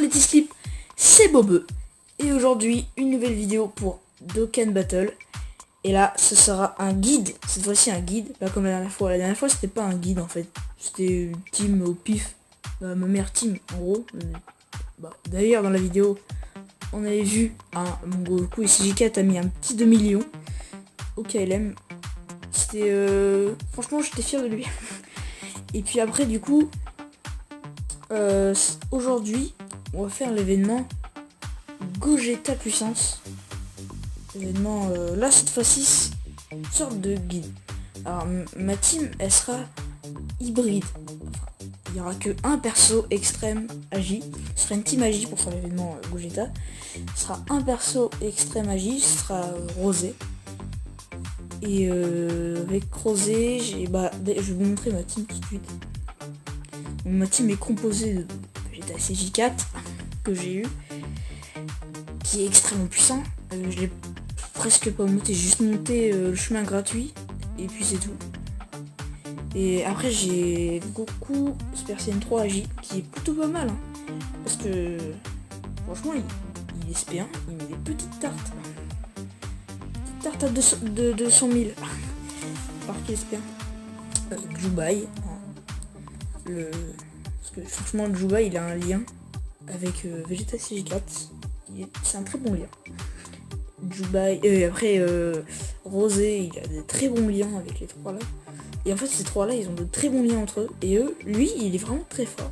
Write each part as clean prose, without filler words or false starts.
petits slips, c'est Bobeux. Et aujourd'hui, une nouvelle vidéo pour Dokkan Battle. Et là, ce sera un guide. Cette fois-ci, un guide. Pas comme la dernière fois. La dernière fois, c'était pas un guide en fait. C'était une team au pif. Ma mère team, en gros. D'ailleurs, dans la vidéo, on avait vu mon Goku et CJ4 a mis un petit 2 millions au KLM. C'était... franchement, j'étais fier de lui. Et puis après, du coup, aujourd'hui, on va faire l'événement Gogeta Puissance. Événement, là, cette fois-ci, une sorte de guide. Alors, ma team, elle sera hybride. Il n'y aura que un perso extrême agi. Ce sera une team agi pour faire l'événement Gogeta. Ce sera un perso extrême agi, ce sera Rosé. Et avec Rosé, je vais vous montrer ma team tout de suite. Donc, ma team est composée de Vegeta CJ4 que j'ai eu, qui est extrêmement puissant. Je l'ai presque pas monté, j'ai juste monté le chemin gratuit et puis c'est tout. Et après j'ai Goku Super Saiyan 3 Agi qui est plutôt pas mal parce que franchement il est SP1, il met des petites tartes. Tarte à 200 000 par qui SP1. Jubai. Parce que franchement Jubai il a un lien avec Vegeta CJ4. C'est un très bon lien. Jubai, après Rosé, il a des très bons liens avec les trois là. Et en fait ces trois là ils ont de très bons liens entre eux. Et lui il est vraiment très fort.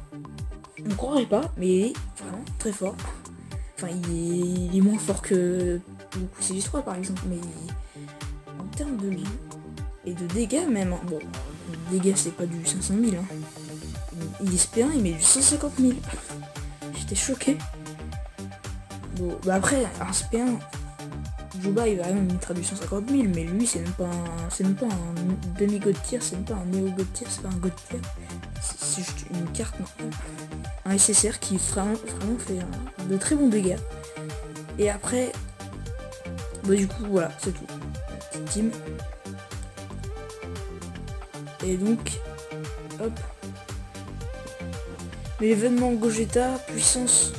On ne croirait pas, mais il est vraiment très fort. Enfin il est moins fort que Goku CJ3 par exemple, mais en termes de liens et de dégâts même. Bon, les dégâts c'est pas du 500 000 Il est SP1, il met du 150 000. J'étais choqué. Bon, après un SP1 Juba il va même mettre du 150 000, mais lui c'est même pas un demi-god tier, c'est même pas un néo-god tier, c'est pas un god tier. C'est juste une carte normale. Un SSR qui vraiment fait de très bons dégâts. Et après, du coup voilà, c'est tout. Petite team. Et donc, hop. Mais l'événement Gogeta Puissance,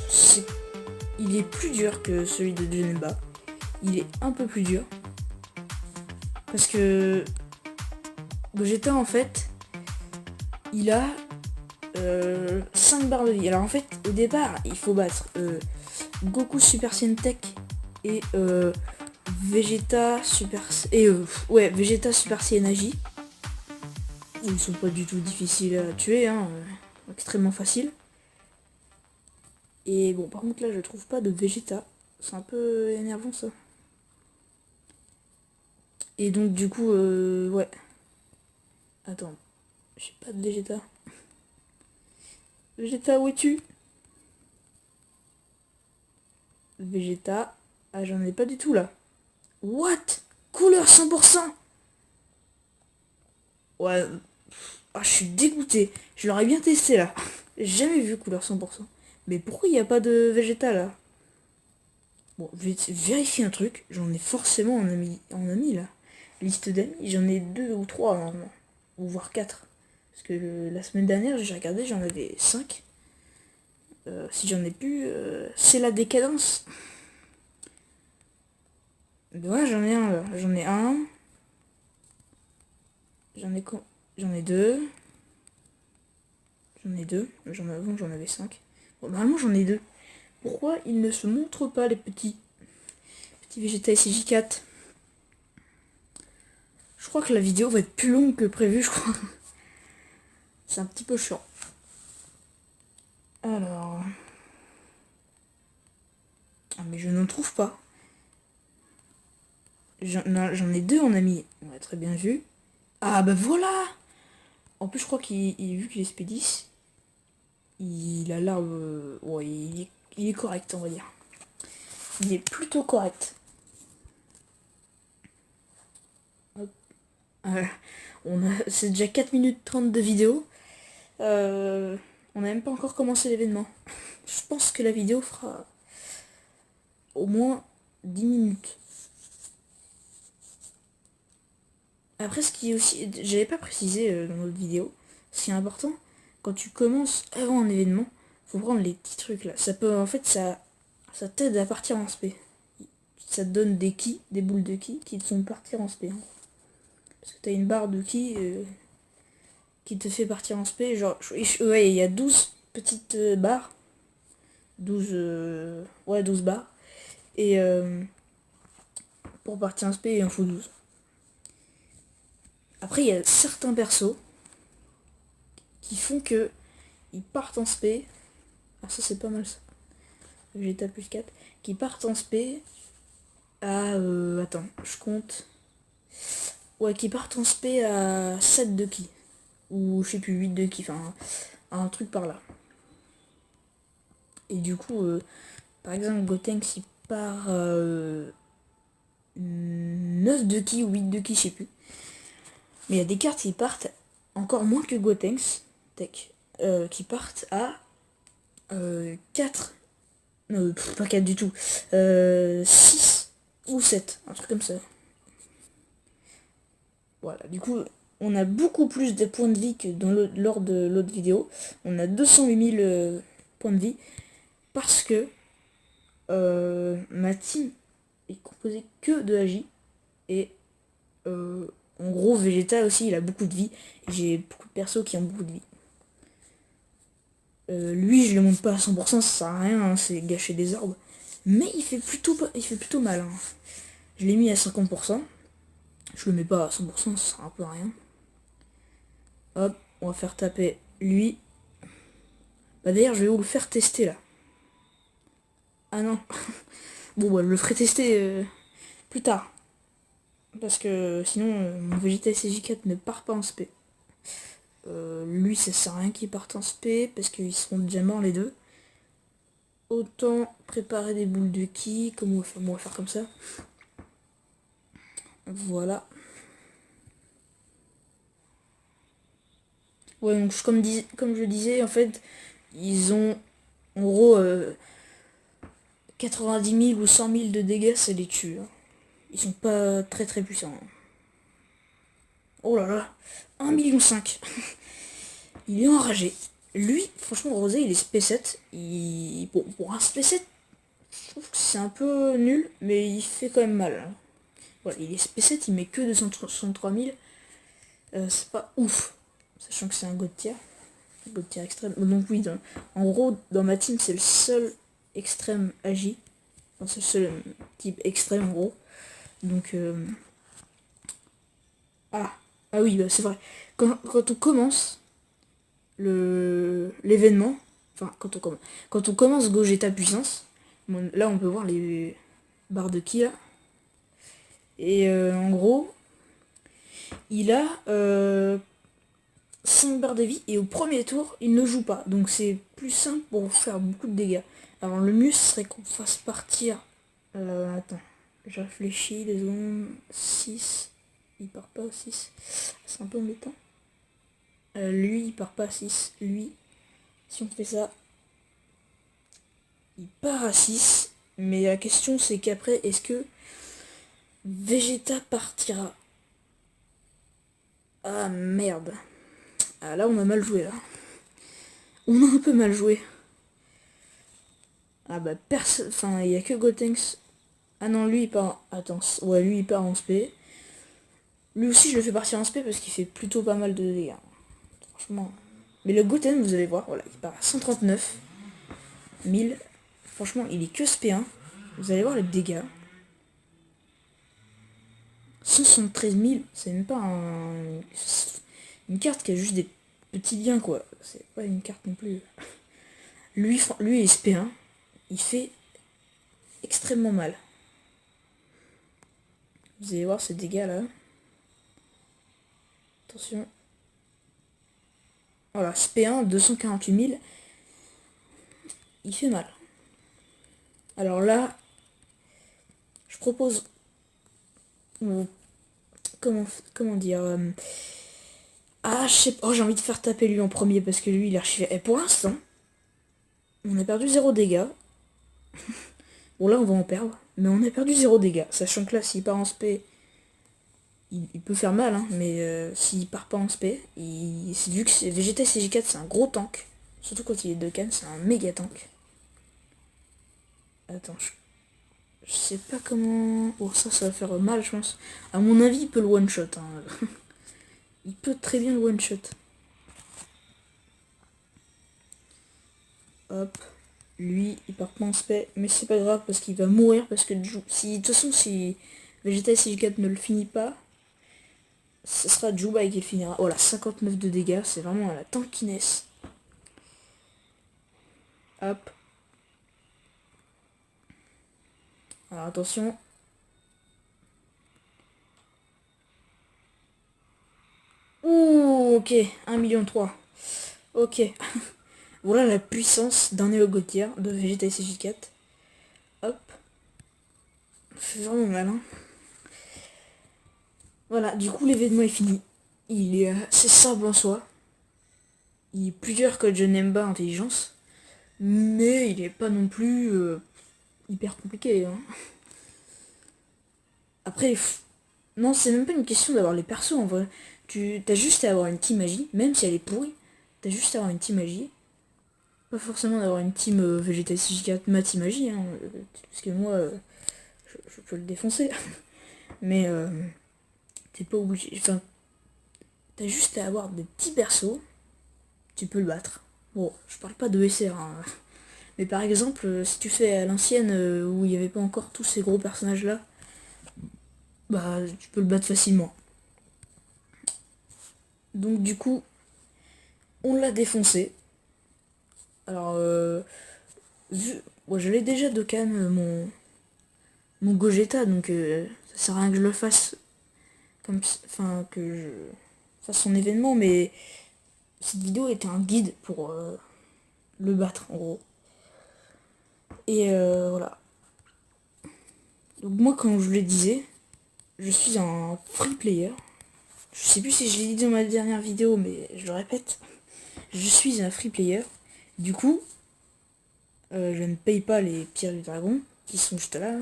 il est plus dur que celui de Janemba. Il est un peu plus dur. Parce que Gogeta en fait, il a 5 barres de vie. Alors en fait, au départ, il faut battre Goku Super Saiyan Tech et Vegeta Super Saiyan Agi. Ils sont pas du tout difficiles à tuer, extrêmement facile. Et bon, par contre là, je trouve pas de Vegeta. C'est un peu énervant ça. Et donc du coup, ouais. Attends, j'ai pas de Vegeta. Vegeta, où es-tu? Vegeta. Ah, j'en ai pas du tout là. What? Couleur 100%. Ouais. Ah, je suis dégoûté. Je l'aurais bien testé là. J'ai jamais vu couleur 100%. Mais pourquoi il n'y a pas de Vegeta là? Bon, je vais vérifier un truc. J'en ai forcément en ami là. Liste d'amis, j'en ai 2 ou 3 normalement. Ou voire 4. Parce que la semaine dernière, j'ai regardé, j'en avais 5. Si j'en ai plus, c'est la décadence. Ouais, j'en ai un là. J'en ai un. J'en ai 2. J'en ai 2. Avant, j'en avais 5. Bon, normalement, j'en ai 2. Pourquoi ils ne se montrent pas, les petits Vegeta SCJ4? Je crois que la vidéo va être plus longue que prévu, je crois. C'est un petit peu chiant. Alors... Ah, mais je n'en trouve pas. J'en ai 2 en ami. On a très bien vu. Ah bah voilà. En plus, je crois vu qu'il est SP10, il a l'air... ouais, il est correct, on va dire. Il est plutôt correct. C'est déjà 4 minutes 30 de vidéo. On n'a même pas encore commencé l'événement. Je pense que la vidéo fera au moins 10 minutes. Après, ce qui est aussi... J'avais pas précisé dans notre vidéo, ce qui est important, quand tu commences avant un événement, Faut prendre les petits trucs là. Ça peut, en fait, ça t'aide à partir en spé. Ça te donne des ki, des boules de ki qui te font partir en spé. Hein. Parce que t'as une barre de ki qui te fait partir en spé. Genre, ouais, il y a 12 petites barres. 12 barres. Et pour partir en spé, il en faut 12. Après, il y a certains persos qui font que ils partent en spé. Ah, ça c'est pas mal ça. Vegeta plus 4. Qui partent en spé à... attends, je compte. Ouais, qui partent en spé à 7 de ki. Ou je sais plus, 8 de ki. Enfin, un truc par là. Et du coup, par exemple, Gotenks il part 9 de ki ou 8 de ki, je sais plus. Mais il y a des cartes qui partent encore moins que Gotenks, qui partent à 4. Non, pas 4 du tout. 6 ou 7, un truc comme ça. Voilà, du coup, on a beaucoup plus de points de vie que lors de l'autre vidéo. On a 208 000 points de vie. Parce que ma team est composée que de Agi. Et en gros, Vegeta aussi, il a beaucoup de vie. J'ai beaucoup de persos qui ont beaucoup de vie. Lui, je le monte pas à 100%, ça sert à rien, hein, c'est gâcher des orbes. Mais il fait plutôt mal. Hein. Je l'ai mis à 50%. Je le mets pas à 100%, ça sert un peu à rien. Hop, on va faire taper lui. Bah d'ailleurs, je vais vous le faire tester là. Ah non. Bon, bah, je le ferai tester plus tard. Parce que sinon, mon Vegeta SJ4 ne part pas en spé. Lui, ça sert à rien qu'il parte en spé, parce qu'ils seront déjà morts les deux. Autant préparer des boules de ki, comme on va faire comme ça. Voilà. Ouais, donc comme je disais, en fait, ils ont en gros 90 000 ou 100 000 de dégâts, ça les tue. Hein. Ils sont pas très puissants. Hein. Oh là là, 1,5 million. Il est enragé. Lui, franchement, Rosé, il est SP7. Bon, pour un SP7, je trouve que c'est un peu nul, mais il fait quand même mal. Hein. Voilà, il est SP7, il met que 263 000. C'est pas ouf. Sachant que c'est un God tier. God tier extrême. Donc oui, en gros, dans ma team, c'est le seul extrême agi. Enfin, c'est le seul type extrême, en gros. Donc... Ah oui, bah, c'est vrai. Quand on commence l'événement, enfin quand on commence Gogeta puissance, bon, là on peut voir les barres de ki là. Et en gros, il a 5 barres de vie et au premier tour il ne joue pas. Donc c'est plus simple pour faire beaucoup de dégâts. Alors le mieux ce serait qu'on fasse partir. Attends, je réfléchis, les secondes. 6. Il part pas à 6. C'est un peu embêtant. Lui, il part pas à 6. Lui, si on fait ça, il part à 6. Mais la question, c'est qu'après, est-ce que Vegeta partira? Ah, merde. Ah, là, on a mal joué, là. On a un peu mal joué. Ah, bah, personne... Enfin, il n'y a que Gotenks. Ah non, lui, il part... Attends, ouais, lui, il part en SP. Lui aussi, je le fais partir en SP parce qu'il fait plutôt pas mal de dégâts. Franchement... Mais le Goten, vous allez voir, voilà, il part à 139 000. Franchement, il est que SP1. Vous allez voir les dégâts. 173 000, c'est même pas une carte qui a juste des petits liens, quoi. C'est pas une carte non plus. Lui est SP1. Il fait extrêmement mal. Vous allez voir ces dégâts là. Attention. Voilà, SP1, 248 000. Il fait mal. Alors là, je propose... Comment dire Ah, je sais pas. Oh, j'ai envie de faire taper lui en premier parce que lui, il est archivé. Et pour l'instant, on a perdu 0 dégâts. Bon, là, on va en perdre. Mais on a perdu 0 dégâts. Sachant que là, s'il part en spé, il peut faire mal, hein, mais s'il part pas en spé, vu que Vegeta SJ4 c'est un gros tank, Surtout quand il est de canne, c'est un méga tank. Attends, je sais pas comment... Oh, ça va faire mal, je pense. À mon avis, il peut le one-shot. Hein. Il peut très bien le one-shot. Hop. Lui, il part pas en spé, mais c'est pas grave parce qu'il va mourir parce que si de toute façon si Vegeta SG4 ne le finit pas, ce sera Juba qui le finira. Voilà, 59 de dégâts, c'est vraiment à la tankiness. Hop. Alors attention. Ouh, ok, 1,3 million. Ok. Voilà la puissance d'un Neo Gotier de Vegeta SG4. Hop. C'est vraiment mal, hein. Voilà, du coup l'événement est fini. Il est assez simple en soi. Il est plus dur que Janemba Intelligence. Mais il est pas non plus hyper compliqué. Hein. Après, non, c'est même pas une question d'avoir les persos en vrai. T'as juste à avoir une team magie, même si elle est pourrie. T'as juste à avoir une team magie. Pas forcément d'avoir une team Vegeta 64 ma team magie. Hein, parce que moi, je peux le défoncer. Mais t'es pas obligé. Enfin, t'as juste à avoir des petits persos. Tu peux le battre. Bon, je parle pas de SR. Hein. Mais par exemple, si tu fais à l'ancienne où il n'y avait pas encore tous ces gros personnages là, bah tu peux le battre facilement. Donc du coup, on l'a défoncé. Alors, moi je l'ai déjà de canne mon Gogeta, donc ça sert à rien que je le fasse comme, enfin que je fasse son événement, mais cette vidéo était un guide pour le battre en gros. Et voilà. Donc moi, comme je le disais, je suis un free player. Je sais plus si je l'ai dit dans ma dernière vidéo, mais je le répète. Je suis un free player. Du coup, je ne paye pas les pierres du dragon, qui sont juste là.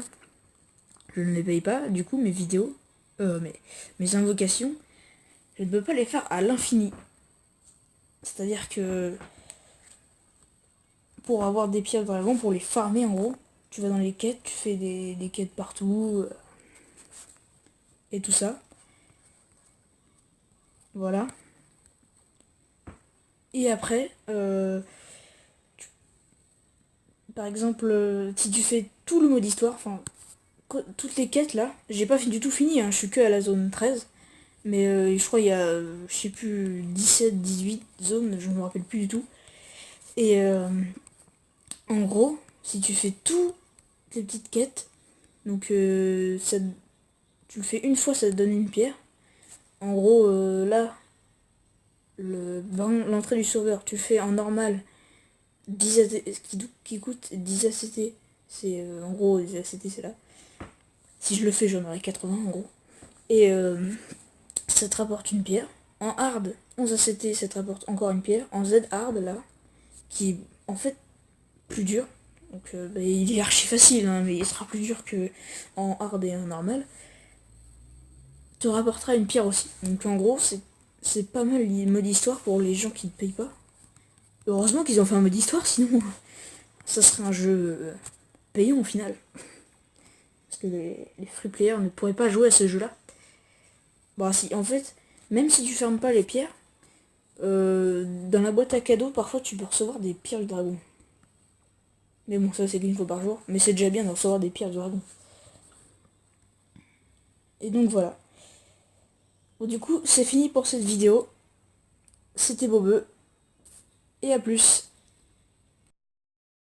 Je ne les paye pas. Du coup, mes vidéos, mes invocations, je ne peux pas les faire à l'infini. C'est-à-dire que pour avoir des pierres du dragon, pour les farmer en gros, tu vas dans les quêtes, tu fais des quêtes partout, et tout ça. Voilà. Et après, par exemple, si tu fais tout le mode histoire, enfin, toutes les quêtes là, j'ai pas du tout fini, hein, je suis que à la zone 13. Mais je crois il y a, je sais plus, 17, 18 zones, je me rappelle plus du tout. Et en gros, si tu fais toutes les petites quêtes, donc tu le fais une fois, ça te donne une pierre. En gros, là, l'entrée du sauveur, tu le fais en normal, 10 qui coûte 10 ACT. C'est en gros, les ACT c'est là. Si je le fais, j'en aurai 80 en gros. Et ça te rapporte une pierre. En hard, 11 ACT, ça te rapporte encore une pierre. En Z hard, là, qui est en fait plus dur. Donc il est archi facile, hein, mais il sera plus dur que en hard et en normal. Te rapportera une pierre aussi. Donc en gros, c'est pas mal le mode histoire pour les gens qui ne payent pas. Heureusement qu'ils ont fait un mode histoire, sinon ça serait un jeu payant au final. Parce que les free players ne pourraient pas jouer à ce jeu-là. Bah si, en fait, même si tu fermes pas les pierres, dans la boîte à cadeaux, parfois tu peux recevoir des pierres du dragon. Mais bon, ça c'est qu'une fois par jour. Mais c'est déjà bien de recevoir des pierres du dragon. Et donc voilà. Bon, du coup, c'est fini pour cette vidéo. C'était Bobeux. Et à plus.